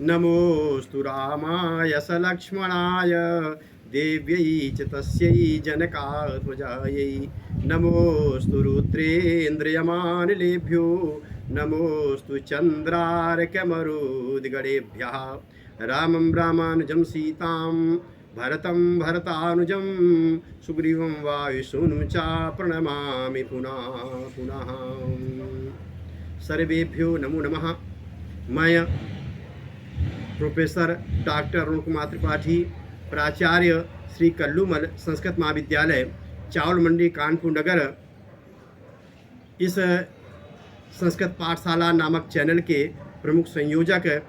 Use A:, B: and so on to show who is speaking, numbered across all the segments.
A: नमोऽस्तु रामाय सलक्ष्मणाय देव्यै च तस्यै जनकात्मजायै। नमोऽस्तु रुद्रेन्द्रियमानिलेभ्यो नमोऽस्तु चन्द्रार्कमरुद्गणेभ्यः। रामं रामानुजं सीतां भरतं भरतानुजं सुग्रीवं वायुसूनुं च प्रणमामि पुनः पुनः। सर्वेभ्यो नमो नमः। मैं प्रोफेसर डॉक्टर अरुण कुमार त्रिपाठी, प्राचार्य श्री कल्लूमल संस्कृत महाविद्यालय, चावल मंडी, कानपुर नगर, इस संस्कृत पाठशाला नामक चैनल के प्रमुख संयोजक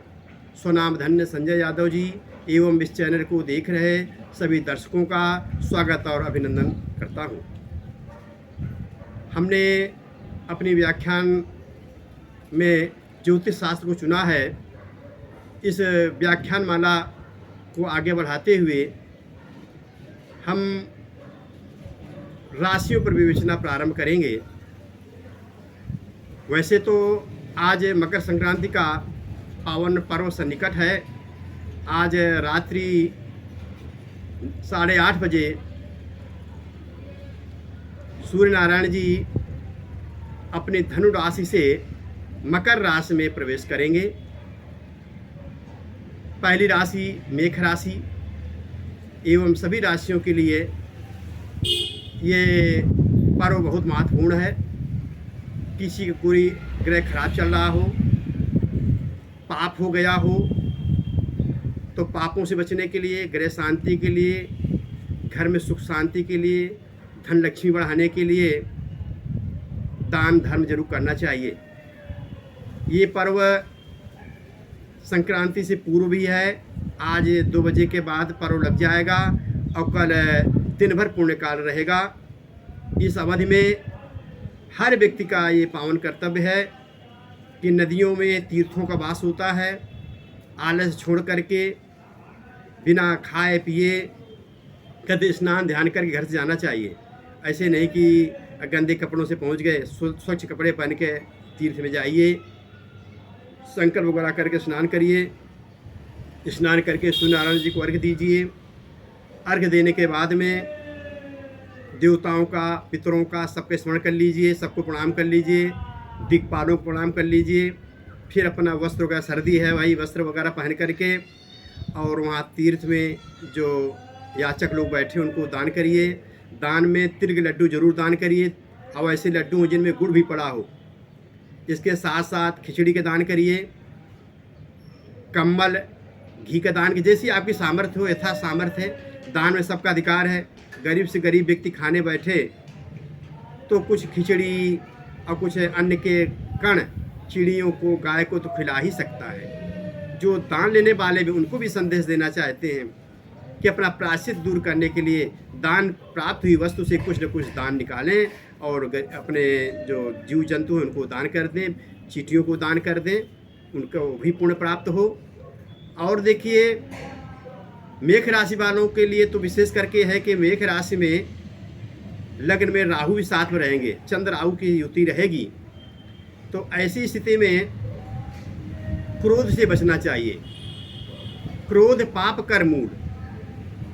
A: स्वनामधन्य संजय यादव जी एवं इस चैनल को देख रहे सभी दर्शकों का स्वागत और अभिनंदन करता हूं। हमने अपनी व्याख्यान में ज्योतिष शास्त्र को चुना है। इस व्याख्यान माला को आगे बढ़ाते हुए हम राशियों पर विवेचना प्रारंभ करेंगे। वैसे तो आज मकर संक्रांति का पावन पर्व सन्निकट है। आज रात्रि 8:30 बजे सूर्य नारायण जी अपनी धनु राशि से मकर राशि में प्रवेश करेंगे। पहली राशि मेष राशि एवं सभी राशियों के लिए ये पर्व बहुत महत्वपूर्ण है। किसी का कोई ग्रह खराब चल रहा हो, पाप हो गया हो, तो पापों से बचने के लिए, ग्रह शांति के लिए, घर में सुख शांति के लिए, धन लक्ष्मी बढ़ाने के लिए दान धर्म जरूर करना चाहिए। ये पर्व संक्रांति से पूर्व भी है। आज 2 बजे के बाद पर्व लग जाएगा और कल दिन भर पुण्यकाल रहेगा। इस अवधि में हर व्यक्ति का ये पावन कर्तव्य है कि नदियों में तीर्थों का वास होता है। आलस छोड़ करके बिना खाए पिए कद स्नान ध्यान करके घर से जाना चाहिए। ऐसे नहीं कि गंदे कपड़ों से पहुंच गए, स्वच्छ कपड़े पहन के तीर्थ में जाइए, संकल्प वगैरह करके स्नान करिए। स्नान करके सूर्य नारायण जी को अर्घ्य दीजिए। अर्घ्य देने के बाद में देवताओं का, पितरों का सबके स्मरण कर लीजिए, सबको प्रणाम कर लीजिए, दिक्पालों को प्रणाम कर लीजिए। फिर अपना वस्त्र वगैरह, सर्दी है वही वस्त्र वगैरह पहन करके और वहाँ तीर्थ में जो याचक लोग बैठे उनको दान करिए। दान में तिल लड्डू जरूर दान करिए और ऐसे लड्डू हो जिनमें गुड़ भी पड़ा हो। इसके साथ साथ खिचड़ी के दान करिए, कम्बल, घी का दान की जैसी आपकी सामर्थ्य हो, यथा सामर्थ्य है। दान में सबका अधिकार है। गरीब से गरीब व्यक्ति खाने बैठे तो कुछ खिचड़ी और कुछ अन्न के कण चिड़ियों को, गाय को तो खिला ही सकता है। जो दान लेने वाले भी उनको भी संदेश देना चाहते हैं कि अपना प्रायश्चित दूर करने के लिए दान प्राप्त हुई वस्तु से कुछ न कुछ दान निकालें और अपने जो जीव जंतु हैं उनको दान कर दें, चींटियों को दान कर दें, उनको भी पुण्य प्राप्त हो। और देखिए मेष राशि वालों के लिए तो विशेष करके है कि मेष राशि में लग्न में राहु भी साथ में रहेंगे, चंद्र राहु की युति रहेगी। तो ऐसी स्थिति में क्रोध से बचना चाहिए। क्रोध पाप कर मूल।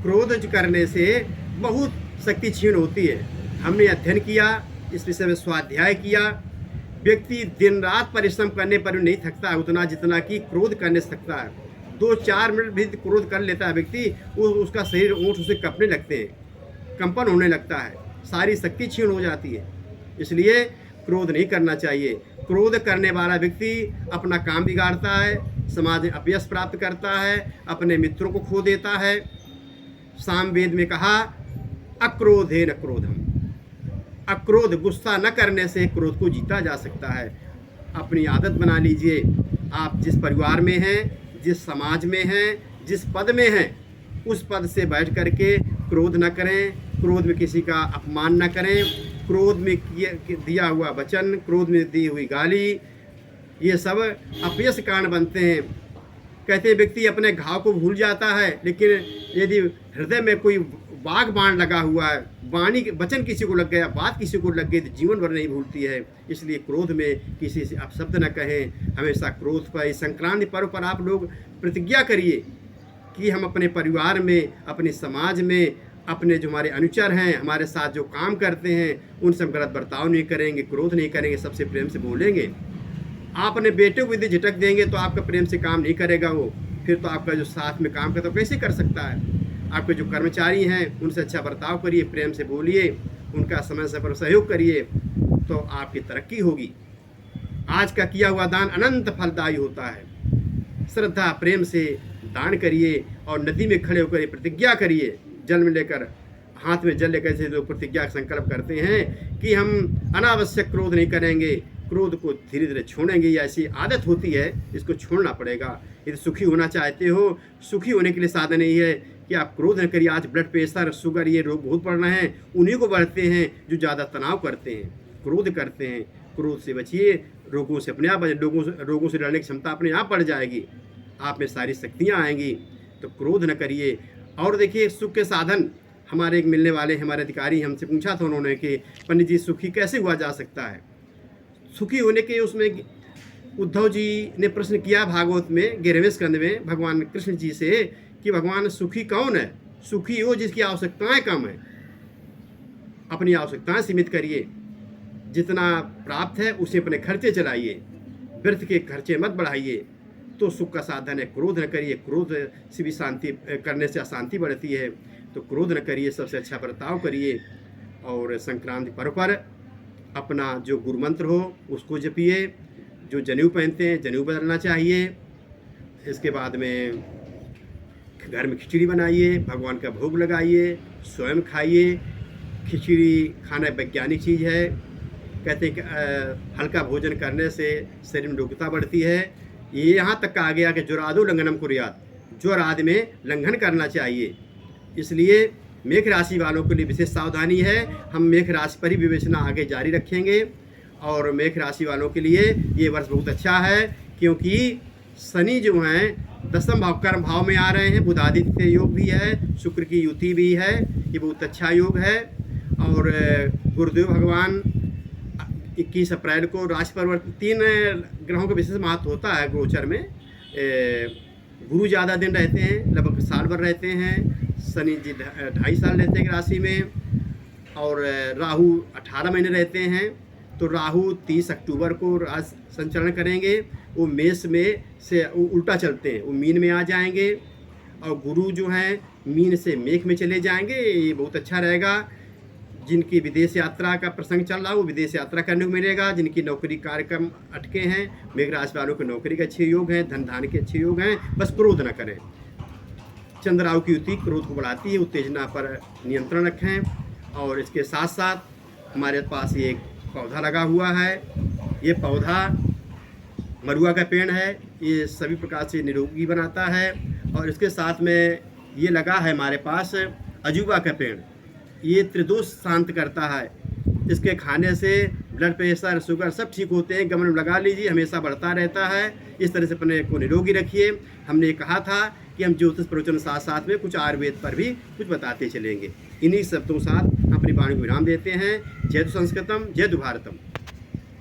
A: क्रोध करने से बहुत शक्ति क्षीण होती है। हमने अध्ययन किया, इस विषय में स्वाध्याय किया। व्यक्ति दिन रात परिश्रम करने पर भी नहीं थकता है उतना जितना कि क्रोध करने से थकता है। 2-4 मिनट भी क्रोध कर लेता है व्यक्ति, उसका शरीर ऊँट उसे कँपने लगते हैं, कंपन होने लगता है, सारी शक्ति क्षीण हो जाती है। इसलिए क्रोध नहीं करना चाहिए। क्रोध करने वाला व्यक्ति अपना काम बिगाड़ता है, समाज में अपयश प्राप्त करता है, अपने मित्रों को खो देता है। सामवेद में कहा अक्रोधे न क्रोधम। अक्रोध, गुस्सा न करने से क्रोध को जीता जा सकता है। अपनी आदत बना लीजिए। आप जिस परिवार में हैं, जिस समाज में हैं, जिस पद में हैं, उस पद से बैठ करके क्रोध न करें। क्रोध में किसी का अपमान न करें। क्रोध में दिया हुआ वचन, क्रोध में दी हुई गाली, ये सब अपयश कारण बनते हैं। कहते व्यक्ति अपने घाव को भूल जाता है, लेकिन यदि हृदय में कोई बाग बाण लगा हुआ है, वाणी के वचन किसी को लग गया, बात किसी को लग गई तो जीवन भर नहीं भूलती है। इसलिए क्रोध में किसी से अपशब्द न कहें। हमेशा क्रोध पर, इस संक्रांति पर्व पर आप लोग प्रतिज्ञा करिए कि हम अपने परिवार में, अपने समाज में, अपने जो हमारे अनुचर हैं, हमारे साथ जो काम करते हैं, उनसे हम गलत बर्ताव नहीं करेंगे, क्रोध नहीं करेंगे, सबसे प्रेम से बोलेंगे। आप अपने बेटे को यदि झिटक देंगे तो आपका प्रेम से काम नहीं करेगा वो, फिर तो आपका जो साथ में काम करता है कैसे कर सकता है। आपके जो कर्मचारी हैं उनसे अच्छा बर्ताव करिए, प्रेम से बोलिए, उनका समय समय पर सहयोग करिए, तो आपकी तरक्की होगी। आज का किया हुआ दान अनंत फलदायी होता है। श्रद्धा प्रेम से दान करिए और नदी में खड़े होकर प्रतिज्ञा करिए, जल में लेकर, हाथ में जल लेकर से जो प्रतिज्ञा संकल्प करते हैं कि हम अनावश्यक क्रोध नहीं करेंगे, क्रोध को धीरे धीरे छोड़ेंगे। ये ऐसी आदत होती है, इसको छोड़ना पड़ेगा। यदि सुखी होना चाहते हो, सुखी होने के लिए साधन नहीं है कि आप क्रोध न करिए। आज ब्लड प्रेशर, शुगर, ये रोग बहुत बढ़ रहे हैं, उन्हीं को बढ़ते हैं जो ज़्यादा तनाव करते हैं, क्रोध करते हैं। क्रोध से बचिए, रोगों से अपने आप रोगों से लड़ने की क्षमता अपने आप बढ़ जाएगी, आप में सारी शक्तियाँ आएंगी। तो क्रोध न करिए। और देखिए, सुख के साधन हमारे एक मिलने वाले हमारे अधिकारी, हमसे पूछा था उन्होंने कि पंडित जी सुखी कैसे हुआ जा सकता है। सुखी होने के उसमें उद्धव जी ने प्रश्न किया भागवत में 11वें स्कंद में भगवान कृष्ण जी से कि भगवान सुखी कौन है। सुखी हो जिसकी आवश्यकताएं कम है। अपनी आवश्यकताएं सीमित करिए, जितना प्राप्त है उसे अपने खर्चे चलाइए, व्यर्थ के खर्चे मत बढ़ाइए, तो सुख का साधन है। क्रोध न करिए, क्रोध से भी शांति करने से अशांति बढ़ती है, तो क्रोध न करिए, सबसे अच्छा बर्ताव करिए। और संक्रांति पर्व पर अपना जो गुरु मंत्र हो उसको जपिए। जो जनेऊ पहनते हैं जनेऊ बदलना चाहिए। इसके बाद में घर में खिचड़ी बनाइए, भगवान का भोग लगाइए, स्वयं खाइए। खिचड़ी खाना वैज्ञानिक चीज़ है। कहते हैं कि हल्का भोजन करने से शरीर में रोगता बढ़ती है। ये यहाँ तक कहा गया कि जुरादो लंघनम कुर्यात, ज्वर आदि में लंघन करना चाहिए। इसलिए मेष राशि वालों के लिए विशेष सावधानी है। हम मेष राशि पर ही विवेचना आगे जारी रखेंगे। और मेष राशि वालों के लिए ये वर्ष बहुत अच्छा है, क्योंकि शनि जो हैं 10वें भाव कर्म भाव में आ रहे हैं। बुधादित्य योग भी है, शुक्र की युति भी है, ये बहुत अच्छा योग है। और गुरुदेव भगवान 21 अप्रैल को राशि परिवर्तन, 3 ग्रहों का विशेष महत्व होता है गोचर में। गुरु ज़्यादा दिन रहते हैं, लगभग साल भर रहते हैं। शनि जी 2.5 साल रहते हैं राशि में। और राहु 18 महीने रहते हैं। तो राहु 30 अक्टूबर को राशि संचरण करेंगे। वो मेष में से उल्टा चलते हैं, वो मीन में आ जाएंगे। और गुरु जो हैं मीन से मेष में चले जाएंगे। ये बहुत अच्छा रहेगा। जिनकी विदेश यात्रा का प्रसंग चल रहा है वो विदेश यात्रा करने को मिलेगा। जिनकी नौकरी कार्यक्रम अटके हैं, मेष राशि वालों के नौकरी के अच्छे योग हैं, धन धान के अच्छे योग हैं। बस क्रोध न करें। चंद्र राहु की युति क्रोध को बढ़ाती है, उत्तेजना पर नियंत्रण रखें। और इसके साथ साथ हमारे पास ये एक पौधा लगा हुआ है। ये पौधा मरुआ का पेड़ है। ये सभी प्रकार से निरोगी बनाता है। और इसके साथ में ये लगा है हमारे पास अजूबा का पेड़। ये त्रिदोष शांत करता है। इसके खाने से ब्लड प्रेशर, शुगर सब ठीक होते हैं। गमन में लगा लीजिए, हमेशा बढ़ता रहता है। इस तरह से अपने को निरोगी रखिए। हमने कहा था कि हम ज्योतिष प्रवचन साथ साथ में कुछ आयुर्वेद पर भी कुछ बताते चलेंगे। इन्हीं शब्दों के साथ अपनी वाणी को विराम देते हैं। जय संस्कृतम, जय भारतम।